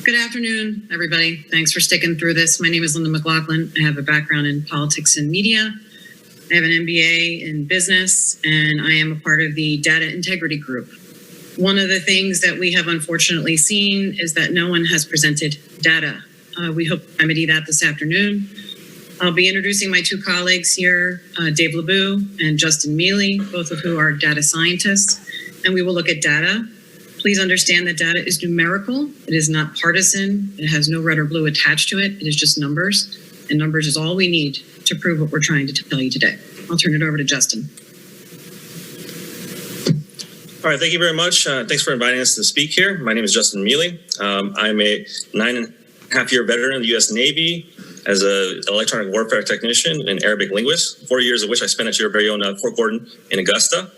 Good afternoon, everybody. Thanks for sticking through this. My name is Linda McLaughlin. I have a background in politics and media. I have an MBA in business, and I am a part of the data integrity group. One of the things that we have unfortunately seen is that no one has presented data. We hope to remedy that this afternoon. I'll be introducing my two colleagues here, Dave LeBeau and Justin Mealy, both of who are data scientists, and we will look at data. Please understand that data is numerical. It is not partisan. It has no red or blue attached to it. It is just numbers, and numbers is all we need to prove what we're trying to tell you today. I'll turn it over to Justin. All right, thank you very much. Thanks for inviting us to speak here. My name is Justin Mealy. I'm a 9.5-year veteran of the U.S. Navy as an electronic warfare technician and Arabic linguist, 4 years of which I spent at your very own Fort Gordon in Augusta.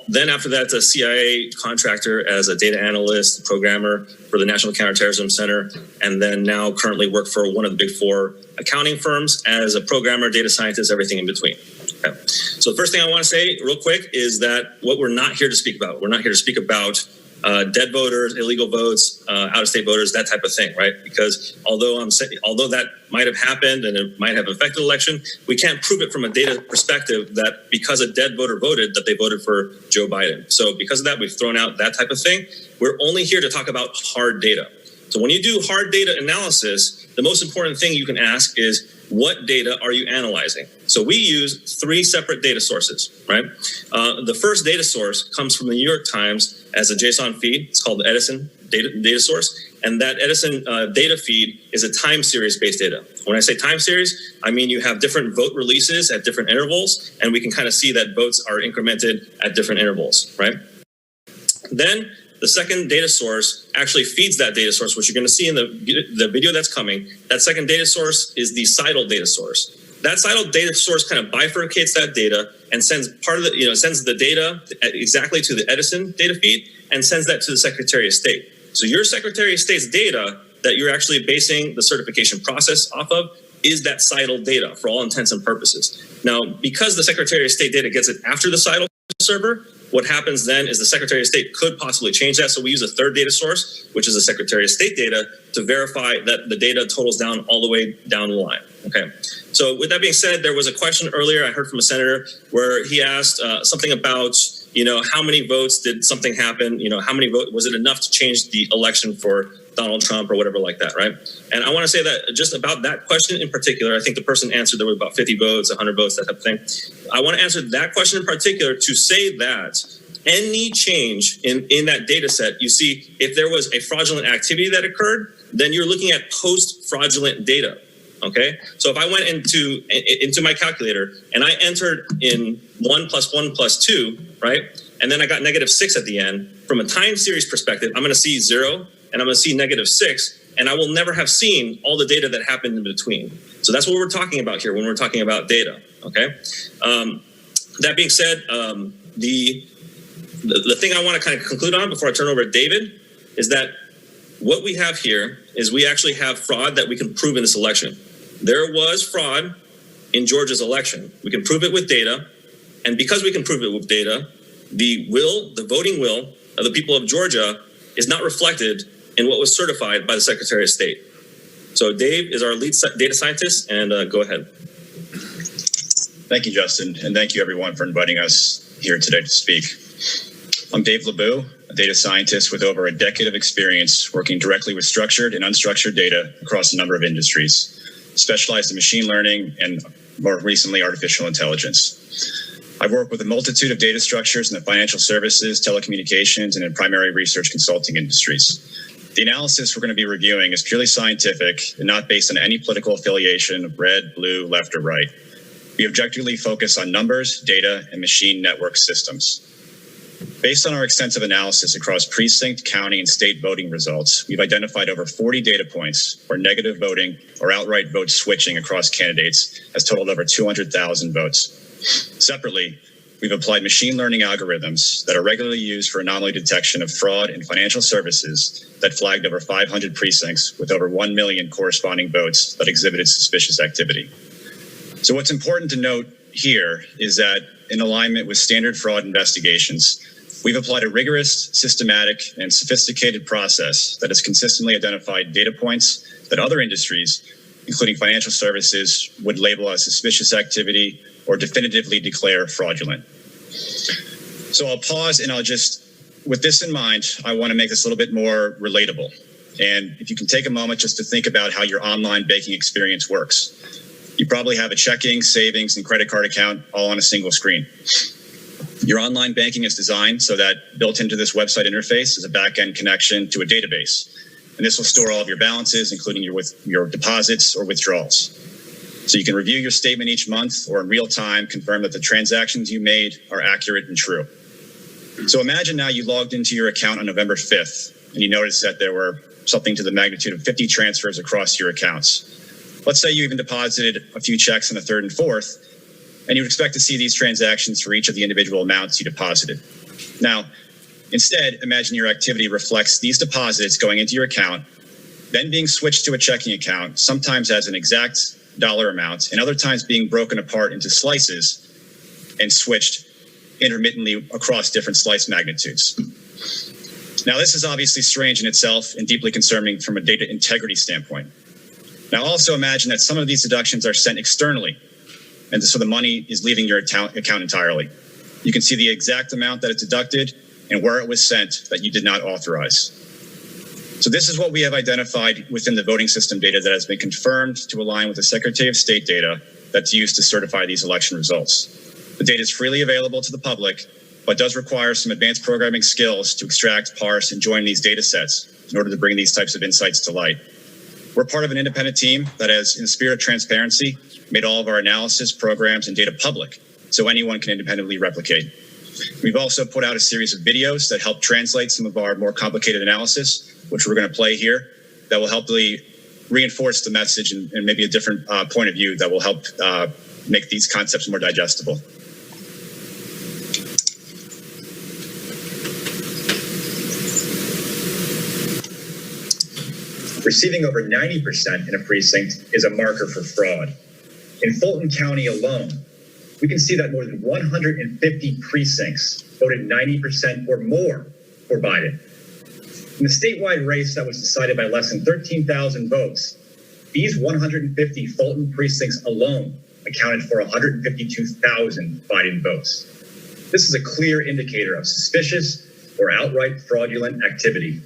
Then after that, a CIA contractor as a data analyst, programmer for the National Counterterrorism Center, and then now currently work for one of the big four accounting firms as a programmer, data scientist, everything in between. Okay. So the first thing I want to say real quick is that what we're not here to speak about, we're not here to speak about dead voters, illegal votes, out-of-state voters, that type of thing, right? Because although that might have happened and it might have affected the election, we can't prove it from a data perspective that because a dead voter voted, that they voted for Joe Biden. So because of that, we've thrown out that type of thing. We're only here to talk about hard data. So when you do hard data analysis, the most important thing you can ask is, what data are you analyzing? So we use 3 separate data sources, right? The first data source comes from the New York Times as a JSON feed. It's called the Edison data source. And that Edison data feed is a time series based data. When I say time series, I mean you have different vote releases at different intervals, and we can kind of see that votes are incremented at different intervals, right? Then the second data source actually feeds that data source, which you're going to see in the video that's coming. That second data source is the CITL data source. That CITL data source kind of bifurcates that data and sends sends the data exactly to the Edison data feed and sends that to the Secretary of State. So your Secretary of State's data that you're actually basing the certification process off of is that CITL data for all intents and purposes. Now, because the Secretary of State data gets it after the CITL server, what happens then is the Secretary of State could possibly change that. So we use a third data source, which is the Secretary of State data, to verify that the data totals down all the way down the line. Okay. So with that being said, there was a question earlier I heard from a senator where he asked something about, how many votes did something happen? How many votes, was it enough to change the election for Donald Trump or whatever like that, right? And I want to say that just about that question in particular, I think the person answered there were about 50 votes, 100 votes, that type of thing. I want to answer that question in particular to say that any change in that data set, you see, if there was a fraudulent activity that occurred, then you're looking at post-fraudulent data, okay? So if I went into my calculator and I entered in 1 + 1 + 2, right? And then I got -6 at the end, from a time series perspective, I'm going to see 0 and I'm going to see -6, and I will never have seen all the data that happened in between. So that's what we're talking about here when we're talking about data, okay? That being said, the thing I want to kind of conclude on before I turn over to David is that what we have here is we actually have fraud that we can prove in this election. There was fraud in Georgia's election. We can prove it with data. And because we can prove it with data, the voting will of the people of Georgia is not reflected in what was certified by the Secretary of State. So Dave is our lead data scientist, and go ahead. Thank you, Justin, and thank you everyone for inviting us here today to speak. I'm Dave LeBeau, a data scientist with over a decade of experience working directly with structured and unstructured data across a number of industries, specialized in machine learning and more recently artificial intelligence. I've worked with a multitude of data structures in the financial services, telecommunications, and in primary research consulting industries. The analysis we're going to be reviewing is purely scientific and not based on any political affiliation of red, blue, left, or right. We objectively focus on numbers, data, and machine network systems. Based on our extensive analysis across precinct, county, and state voting results, we've identified over 40 data points where negative voting or outright vote switching across candidates has totaled over 200,000 votes. Separately, we've applied machine learning algorithms that are regularly used for anomaly detection of fraud in financial services that flagged over 500 precincts with over 1 million corresponding votes that exhibited suspicious activity. So what's important to note here is that in alignment with standard fraud investigations, We've applied a rigorous, systematic, and sophisticated process that has consistently identified data points that other industries, including financial services, would label as suspicious activity or definitively declare fraudulent. So I'll pause and with this in mind, I want to make this a little bit more relatable. And if you can take a moment just to think about how your online banking experience works. You probably have a checking, savings, and credit card account all on a single screen. Your online banking is designed so that built into this website interface is a back-end connection to a database. And this will store all of your balances, including your deposits or withdrawals. So you can review your statement each month or in real time confirm that the transactions you made are accurate and true. So imagine now you logged into your account on November 5th and you noticed that there were something to the magnitude of 50 transfers across your accounts. Let's say you even deposited a few checks on the 3rd and 4th, and you would expect to see these transactions for each of the individual amounts you deposited. Now, instead, imagine your activity reflects these deposits going into your account, then being switched to a checking account, sometimes as an exact dollar amount, and other times being broken apart into slices and switched intermittently across different slice magnitudes. Now, this is obviously strange in itself and deeply concerning from a data integrity standpoint. Now, also imagine that some of these deductions are sent externally, and so the money is leaving your account entirely. You can see the exact amount that it's deducted and where it was sent that you did not authorize. So this is what we have identified within the voting system data that has been confirmed to align with the Secretary of State data that's used to certify these election results. The data is freely available to the public, but does require some advanced programming skills to extract, parse, and join these data sets in order to bring these types of insights to light. We're part of an independent team that has, in the spirit of transparency, made all of our analysis, programs, and data public so anyone can independently replicate. We've also put out a series of videos that help translate some of our more complicated analysis, which we're going to play here, that will help reinforce the message and maybe a different point of view that will help make these concepts more digestible. Receiving over 90% in a precinct is a marker for fraud. In Fulton County alone, we can see that more than 150 precincts voted 90% or more for Biden. In the statewide race that was decided by less than 13,000 votes, these 150 Fulton precincts alone accounted for 152,000 Biden votes. This is a clear indicator of suspicious or outright fraudulent activity.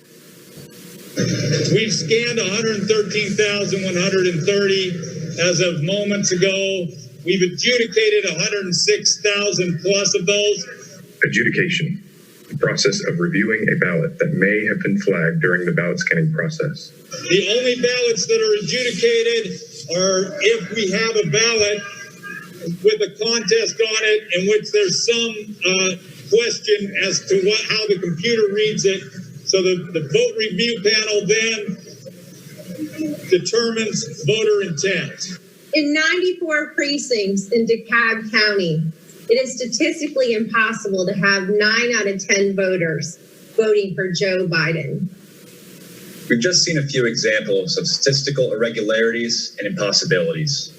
We've scanned 113,130 as of moments ago. We've adjudicated 106,000 plus of those. Adjudication, the process of reviewing a ballot that may have been flagged during the ballot scanning process. The only ballots that are adjudicated are if we have a ballot with a contest on it in which there's some question as to how the computer reads it. So the vote review panel then determines voter intent. In 94 precincts in DeKalb County, it is statistically impossible to have 9 out of 10 voters voting for Joe Biden. We've just seen a few examples of statistical irregularities and impossibilities.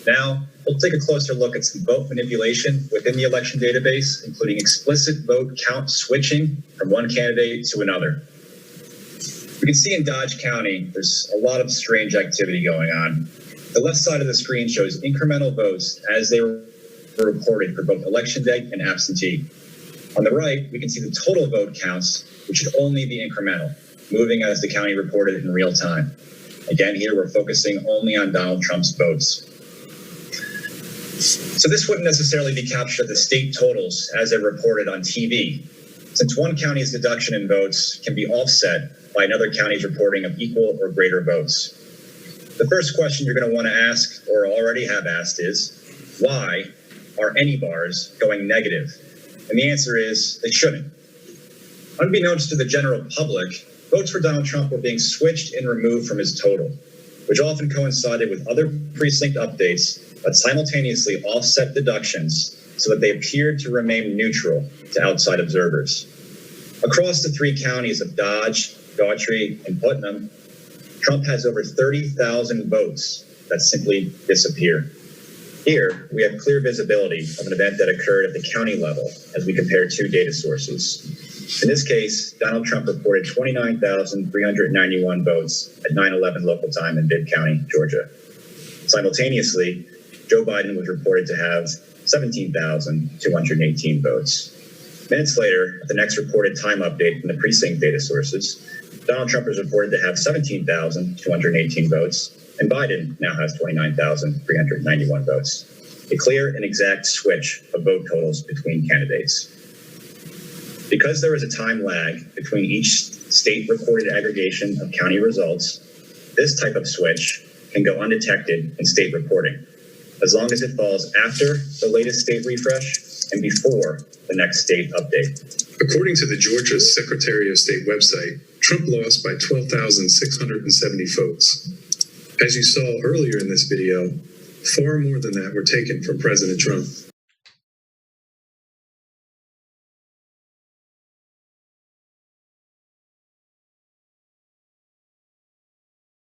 Now, we'll take a closer look at some vote manipulation within the election database, including explicit vote count switching from one candidate to another. We can see in Dodge County, there's a lot of strange activity going on. The left side of the screen shows incremental votes as they were reported for both election day and absentee. On the right, we can see the total vote counts, which should only be incremental, moving as the county reported in real time. Again, here we're focusing only on Donald Trump's votes. So this wouldn't necessarily be captured at the state totals as they're reported on TV, since one county's deduction in votes can be offset by another county's reporting of equal or greater votes. The first question you're going to want to ask, or already have asked, is why are any bars going negative? And the answer is they shouldn't. Unbeknownst to the general public, votes for Donald Trump were being switched and removed from his total, which often coincided with other precinct updates that simultaneously offset deductions so that they appeared to remain neutral to outside observers. Across the 3 counties of Dodge, Daughtry, and Putnam, Trump has over 30,000 votes that simply disappear. Here, we have clear visibility of an event that occurred at the county level as we compare 2 data sources. In this case, Donald Trump reported 29,391 votes at 9/11 local time in Bibb County, Georgia. Simultaneously, Joe Biden was reported to have 17,218 votes. Minutes later, at the next reported time update from the precinct data sources, Donald Trump was reported to have 17,218 votes, and Biden now has 29,391 votes. A clear and exact switch of vote totals between candidates. Because there is a time lag between each state recorded aggregation of county results, this type of switch can go undetected in state reporting, as long as it falls after the latest state refresh and before the next state update. According to the Georgia Secretary of State website, Trump lost by 12,670 votes. As you saw earlier in this video, far more than that were taken from President Trump.